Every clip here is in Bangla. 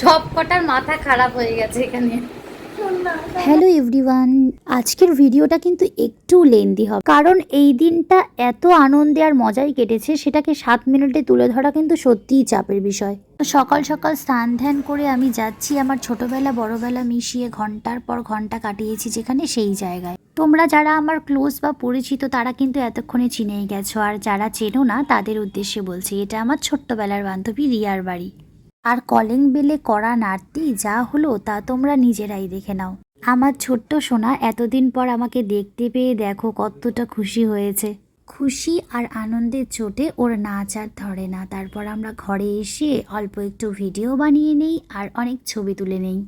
সব কটার মাথা খারাপ হয়ে গেছে এখানে। হ্যালো এভরিওয়ান, আজকের ভিডিওটা কিন্তু একটু লেন্দি হবে, কারণ এই দিনটা এত আনন্দে আর মজায় কেটেছে, সেটাকে 7 মিনিটে তুলে ধরা কিন্তু সত্যিই চাপের বিষয়। সকাল সকাল স্নান ধ্যান করে আমি যাচ্ছি আমার ছোটবেলা বড়বেলা মিশিয়ে ঘন্টার পর ঘন্টা কাটিয়েছি যেখানে, সেই জায়গায়। তোমরা যারা আমার ক্লোজ বা পরিচিত তারা কিন্তু এতক্ষণে চিনেই গেছো, আর যারা চেনো না তাদের উদ্দেশ্যে বলছি, এটা আমার ছোট্টবেলার বান্ধবী রিয়ার বাড়ি। আর কলিং বেলে করা নাড়তেই যা হলো তা তোমরা নিজেরাই দেখে নাও। আমার ছোট্ট সোনা এতদিন পর আমাকে দেখতে পেয়ে দেখো কতটা খুশি হয়েছে। খুশি আর আনন্দের চোটে ওর নাচ আর ধরে না। তারপর আমরা ঘরে এসে অল্প একটু ভিডিও বানিয়ে নেই আর অনেক ছবি তুলে নেই।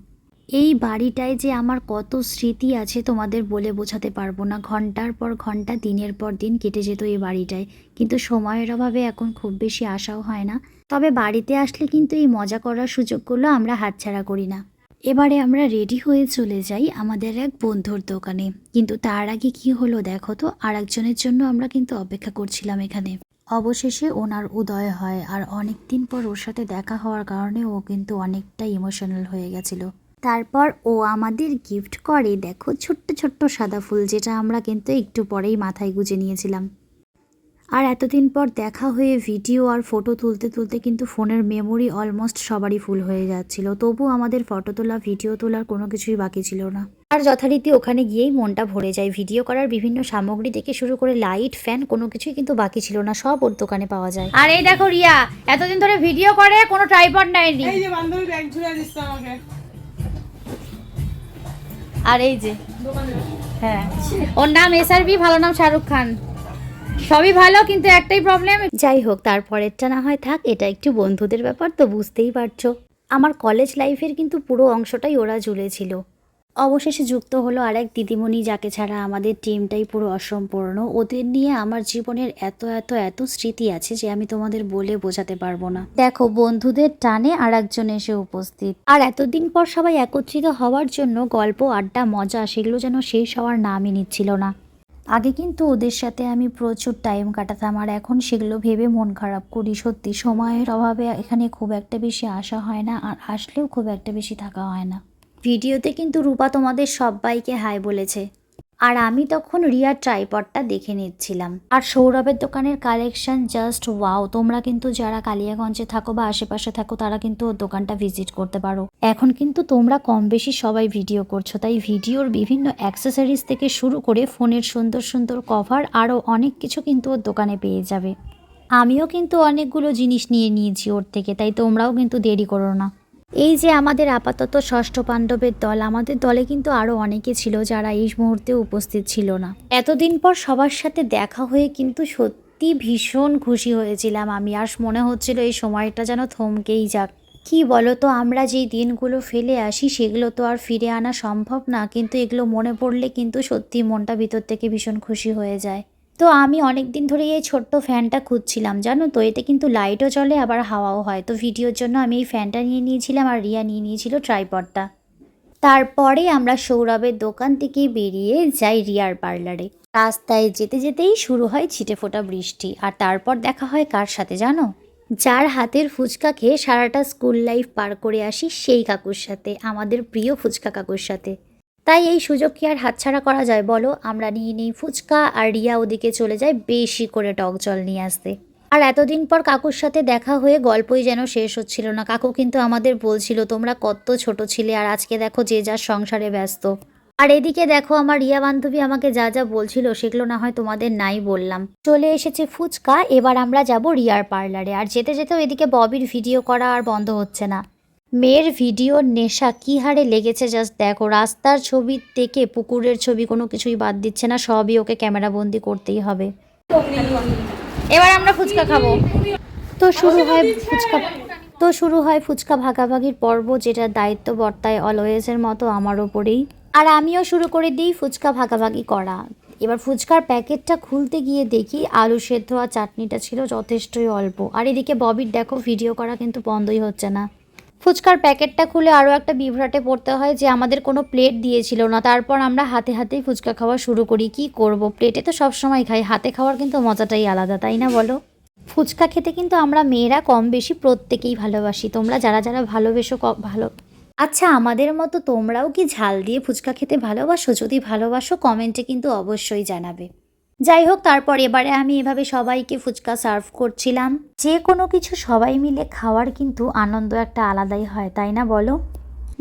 এই বাড়িটায় যে আমার কত স্মৃতি আছে তোমাদের বলে বোঝাতে পারবো না। ঘন্টার পর ঘন্টা দিনের পর দিন কেটে যেত এই বাড়িটায়, কিন্তু সময়ের অভাবে এখন খুব বেশি আশাও হয় না। তবে বাড়িতে আসলে কিন্তু এই মজা করার সুযোগগুলো আমরা হাতছাড়া করি না। এবারে আমরা রেডি হয়ে চলে যাই আমাদের এক বন্ধুর দোকানে, কিন্তু তার আগে কি হলো দেখো তো, আর একজনের জন্য আমরা কিন্তু অপেক্ষা করছিলাম এখানে। অবশেষে ওনার উদয় হয়, আর অনেক দিন পর ওর সাথে দেখা হওয়ার কারণে ও কিন্তু অনেকটা ইমোশনাল হয়ে গেছিল। তারপর ও আমাদের গিফট করে দেখো ছোট্ট ছোট্ট সাদা ফুল, যেটা আমরা কিন্তু একটু পরেই মাথায় গুজে নিয়েছিলাম। আর এতদিন পর দেখা হয়ে ভিডিও আর ফটো তুলতে তুলতে কিন্তু ফোনের মেমোরি অলমোস্ট সবারই ফুল হয়ে যাচ্ছিল, তবু আমাদের ফটো তোলা ভিডিও তোলার কোনো কিছুই বাকি ছিল না। আর যথারীতি ওখানে গিয়েই মনটা ভরে যায়। ভিডিও করার বিভিন্ন সামগ্রী থেকে শুরু করে লাইট ফ্যান কোনো কিছুই কিন্তু বাকি ছিল না, সব ওর দোকানে পাওয়া যায়। আর এই দেখো রিয়া এতদিন ধরে ভিডিও করে, কোনো ট্রাইপড নেয়নি। এই যে বান্ধবী ব্যাগ ঝুলে দিচ্ছে আমাকে। আর এই যে হ্যাঁ, ওর নাম এসআরবি, ভালো নাম শাহরুখ খান। সবই ভালো, কিন্তু একটাই প্রবলেম। যাই হোক, তারপরেরটা না হয় থাক, এটা একটু বন্ধুদের ব্যাপার তো বুঝতেই পারছো। আমার কলেজ লাইফের কিন্তু পুরো অংশটাই ওরা জুড়েছিল। অবশেষে যুক্ত হলো আরেক দিদিমণি, যাকে ছাড়া আমাদের টিমটাই পুরো অসম্পূর্ণ। ওদের নিয়ে আমার জীবনের এত এত এত স্মৃতি আছে যে আমি তোমাদের বলে বোঝাতে পারবো না। দেখো বন্ধুদের টানে আর একজন এসে উপস্থিত, আর এতদিন পর সবাই একত্রিত হওয়ার জন্য গল্প আড্ডা মজা সেগুলো যেন শেষ হওয়ার নামই নিচ্ছিল না। আগে কিন্তু ওদের সাথে আমি প্রচুর টাইম কাটাতাম, আর এখন সেগুলো ভেবে মন খারাপ করি। সত্যি সময়ের অভাবে এখানে খুব একটা বেশি আসা হয় না, আর আসলেও খুব একটা বেশি থাকা হয় না। ভিডিওতে কিন্তু রূপা তোমাদের সবাইকে হাই বলেছে, আর আমি তখন রিয়ার ট্রাইপডটা দেখে নিচ্ছিলাম। আর সৌরভের দোকানের কালেকশন জাস্ট ওয়াও। তোমরা কিন্তু যারা কালিয়াগঞ্জে থাকো বা আশেপাশে থাকো তারা কিন্তু ওর দোকানটা ভিজিট করতে পারো। এখন কিন্তু তোমরা কম বেশি সবাই ভিডিও করছো, তাই ভিডিওর বিভিন্ন অ্যাক্সেসরিজ থেকে শুরু করে ফোনের সুন্দর সুন্দর কভার আরও অনেক কিছু কিন্তু ওর দোকানে পেয়ে যাবে। আমিও কিন্তু অনেকগুলো জিনিস নিয়ে নিয়েছি ওর থেকে, তাই তোমরাও কিন্তু দেরি করো না। এই যে আমাদের আপাতত ষষ্ঠ পাণ্ডবের দল, আমাদের দলে কিন্তু আরও অনেকে ছিল যারা এই মুহূর্তে উপস্থিত ছিল না। এতদিন পর সবার সাথে দেখা হয়ে কিন্তু সত্যি ভীষণ খুশি হয়েছিলাম আমি, আর মনে হচ্ছিল এই সময়টা যেন থমকেই যাক। কি বলো তো, আমরা যেই দিনগুলো ফেলে আসি সেগুলো তো আর ফিরে আনা সম্ভব না, কিন্তু এগুলো মনে পড়লে কিন্তু সত্যি মনটা ভিতর থেকে ভীষণ খুশি হয়ে যায়। তো আমি অনেক দিন ধরে এই ছোট্ট ফ্যানটা খুঁজছিলাম, জানো তো, এতে কিন্তু লাইটও জ্বলে আবার হাওয়াও হয়। তো ভিডিওর জন্য আমি এই ফ্যানটা নিয়ে নিয়েছিলাম, আর রিয়া নিয়ে নিয়েছিল ট্রাইপডটা। তারপরে আমরা সৌরভের দোকান থেকে বেরিয়ে যাই রিয়ার পার্লারে। রাস্তায় যেতে যেতেই শুরু হয় ছিটে ফোটা বৃষ্টি, আর তারপর দেখা হয় কার সাথে জানো? যার হাতের ফুচকা খেয়ে সারাটা স্কুল লাইফ পার করে আসি, সেই কাকুর সাথে, আমাদের প্রিয় ফুচকা কাকুর সাথে। তাই এই সুযোগ কি আর হাতছাড়া করা যায় বলো? আমরা নিয়ে নিই ফুচকা, আর রিয়া ওদিকে চলে যায় বেশি করে টক জল নিয়ে আসতে। আর এতদিন পর কাকুর সাথে দেখা হয়ে গল্পই যেন শেষ হচ্ছিল না। কাকু কিন্তু আমাদের বলছিল তোমরা কত ছোট ছিলে, আর আজকে দেখো যে যার সংসারে ব্যস্ত। আর এদিকে দেখো আমার রিয়া বান্ধবী আমাকে যা যা বলছিল সেগুলো না হয় তোমাদের নাই বললাম। চলে এসেছে ফুচকা, এবার আমরা যাব রিয়ার পার্লারে। আর যেতে যেতেও এদিকে ববির ভিডিও করা আর বন্ধ হচ্ছে না। মেয়ের ভিডিওর নেশা কী হারে লেগেছে জাস্ট দেখো। রাস্তার ছবি থেকে পুকুরের ছবি কোনো কিছুই বাদ দিচ্ছে না, সবই ওকে ক্যামেরাবন্দি করতেই হবে। এবার আমরা ফুচকা খাবো। তো শুরু হয় ফুচকা ভাগাভাগির পর্ব, যেটার দায়িত্ব বর্তায় অলওয়েজের মতো আমার ওপরেই। আর আমিও শুরু করে দিই ফুচকা ভাগাভাগি করা। এবার ফুচকার প্যাকেটটা খুলতে গিয়ে দেখি আলু সেদ্ধ আর চাটনিটা ছিল যথেষ্টই অল্প। আর এদিকে ববির দেখো ভিডিও করা কিন্তু বন্ধই হচ্ছে না। ফুচকার প্যাকেটটা খুলে আরও একটা বিভ্রাটে পড়তে হয় যে আমাদের কোনো প্লেট দিয়েছিল না। তারপর আমরা হাতে হাতেই ফুচকা খাওয়া শুরু করি। কি করব, প্লেটে তো সবসময় খাই, হাতে খাওয়ার কিন্তু মজাটাই আলাদা, তাই না বলো? ফুচকা খেতে কিন্তু আমরা মেয়েরা কম বেশি প্রত্যেকেই ভালোবাসি। তোমরা যারা যারা ভালোবেসো ভালো আচ্ছা, আমাদের মতো তোমরাও কি ঝাল দিয়ে ফুচকা খেতে ভালোবাসো? যদি ভালোবাসো কমেন্টে কিন্তু অবশ্যই জানাবে। যাই হোক, তারপর এবারে আমি এভাবে সবাইকে ফুচকা সার্ভ করছিলাম। যে কোনো কিছু সবাই মিলে খাওয়ার কিন্তু আনন্দ একটা আলাদাই হয়, তাই না বলো?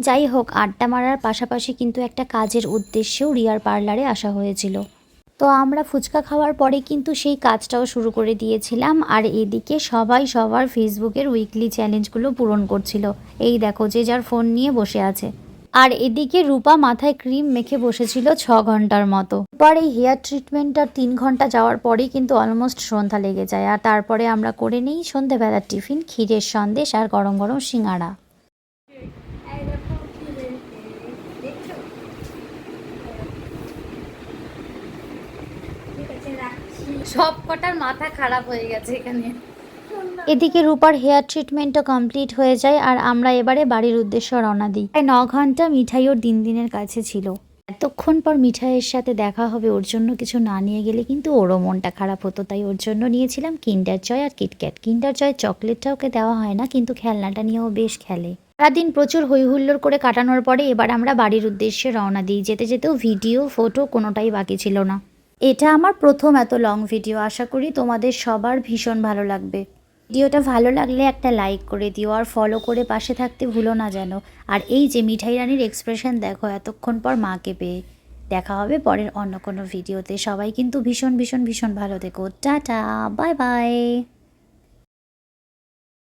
যাই হোক, আড্ডা মারার পাশাপাশি কিন্তু একটা কাজের উদ্দেশ্যেও রিয়ার পার্লারে আসা হয়েছিল। তো আমরা ফুচকা খাওয়ার পরে কিন্তু সেই কাজটাও শুরু করে দিয়েছিলাম। আর এদিকে সবাই সবার ফেসবুকের উইকলি চ্যালেঞ্জগুলো পূরণ করছিল। এই দেখো, যে যার ফোন নিয়ে বসে আছে। আর এদিকে রূপা মাথায় ক্রিম মেখে বসেছিল 6 ঘন্টার মতো। পর এই হেয়ার ট্রিটমেন্টটা 3 ঘন্টা যাওয়ার পরেই কিন্তু অলমোস্ট সন্ধ্যা লেগে যায়। আর তারপরে আমরা করে নিই সন্ধ্যেবেলার টিফিন, ক্ষীরের সন্দেশ আর গরম গরম সিঙ্গাড়া। সব কটার মাথা খারাপ হয়ে গেছে এখানে। এদিকে রূপার হেয়ার ট্রিটমেন্টও কমপ্লিট হয়ে যায় আর আমরা এবারে বাড়ির উদ্দেশ্যে রওনা দিই। প্রায় 9 ঘন্টা মিঠাই ওর দিনের কাছে ছিল। এতক্ষণ পর মিঠাইয়ের সাথে দেখা হবে, ওর জন্য কিছু না নিয়ে গেলে কিন্তু ওরও মনটা খারাপ হতো। তাই ওর জন্য নিয়েছিলাম কিন্ডার জয় আর কিটক্যাট। কিন্ডার জয় চকলেটটা ওকে দেওয়া হয় না, কিন্তু খেলনাটা নিয়েও বেশ খেলে। সারাদিন প্রচুর হইহুল্লোড় করে কাটানোর পরে এবার আমরা বাড়ির উদ্দেশ্যে রওনা দিই। যেতে যেতেও ভিডিও ফটো কোনোটাই বাকি ছিল না। এটা আমার প্রথম এত লং ভিডিও। আশা করি তোমাদের সবার ভীষণ ভালো লাগবে। ভিডিওটা ভালো লাগলে একটা লাইক করে দিও আর ফলো করে পাশে থাকতে ভুলো না যেন। আর এই যে মিঠাই রানীর এক্সপ্রেশন দেখো এতক্ষণ পর মাকে পেয়ে। দেখা হবে পরের অন্য কোনো ভিডিওতে। সবাই কিন্তু ভীষণ ভীষণ ভীষণ ভালো থেকো। Tata, bye bye.